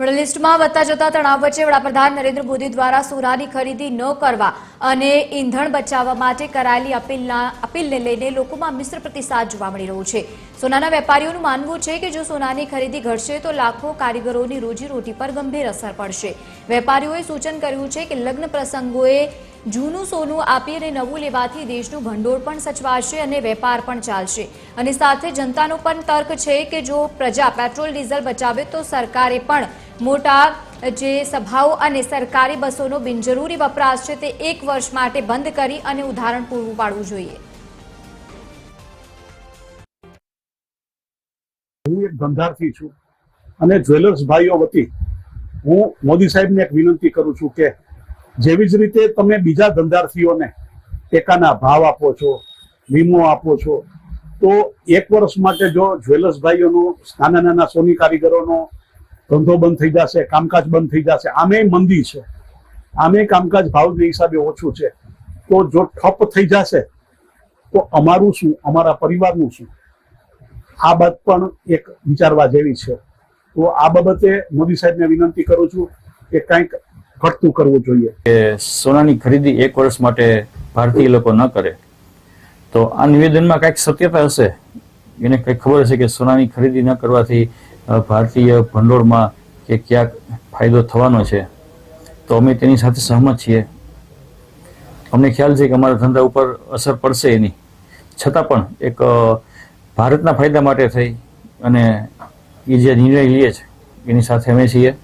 લિસ્ટમાં વધતા જતા તણાવ વચ્ચે વડાપ્રધાન નરેન્દ્ર મોદી દ્વારા સોનાની ખરીદી ન કરવા અને ઈંધણ બચાવવા માટે કરાયેલી અપીલને લઈને લોકોમાં મિશ્ર પ્રતિસાદ જોવા મળી રહ્યો છે। સોનાના વેપારીઓનું માનવું છે કે જો સોનાની ખરીદી ઘટશે તો લાખો કારીગરોની રોજીરોટી પર ગંભીર અસર પડશે। વેપારીઓએ સૂચન કર્યું છે કે લગ્ન પ્રસંગોએ જૂનું સોનું આપી અને નવું લેવાથી દેશનું ભંડોળ પણ સચવાશે અને વેપાર પણ ચાલશે અને સાથે જનતાનો પણ તર્ક છે કે જો પ્રજા પેટ્રોલ ડીઝલ બચાવે તો સરકારે પણ મોટા જે સભાઓ અને સરકારી બસોનો બિનજરૂરી વપરાશ છે તે 1 વર્ષ માટે બંધ કરી અને ઉદાહરણ પૂરું પાડવું જોઈએ। હું એક ધંધાર્થી છું અને જ્વેલર્સ ભાઈઓ વતી હું મોદી સાહેબને એક વિનંતી કરું છું કે જેવી જ રીતે તમે બીજા ધંધાર્થીઓને ટેકાના ભાવ આપો છો, વીમો આપો છો, તો 1 વર્ષ માટે જો જ્વેલર્સ ભાઈઓનો, નાના નાના સોની કારીગરોનો ધંધો બંધ થઈ જશે, કામકાજ બંધ થઈ જશે, આમે મંદી છે, આમે કામકાજ ભાવના હિસાબે ઓછું છે, તો જો ઠપ થઈ જશે તો અમારું શું, અમારા પરિવારનું શું? આ બાબત પણ એક વિચારવા જેવી છે। તો આ બાબતે મોદી સાહેબને વિનંતી કરું છું કે કંઈક ઘટતું કરવું જોઈએ। કે સોનાની ખરીદી 1 વર્ષ માટે ભારતીય લોકો ન કરે તો આ નિવેદનમાં કંઈક સત્યતા હશે। એને કંઈક ખબર હશે કે સોનાની ખરીદી ન કરવાથી ભારતીય ભંડોળમાં કે ક્યાંક ફાયદો થવાનો છે, તો અમે તેની સાથે સહમત છીએ। અમને ખ્યાલ છે કે અમારા ધંધા ઉપર અસર પડશે એની, છતાં પણ એક ભારતના ફાયદા માટે થઈ અને એ જે નિર્ણય લઈએ છે એની સાથે અમે છીએ।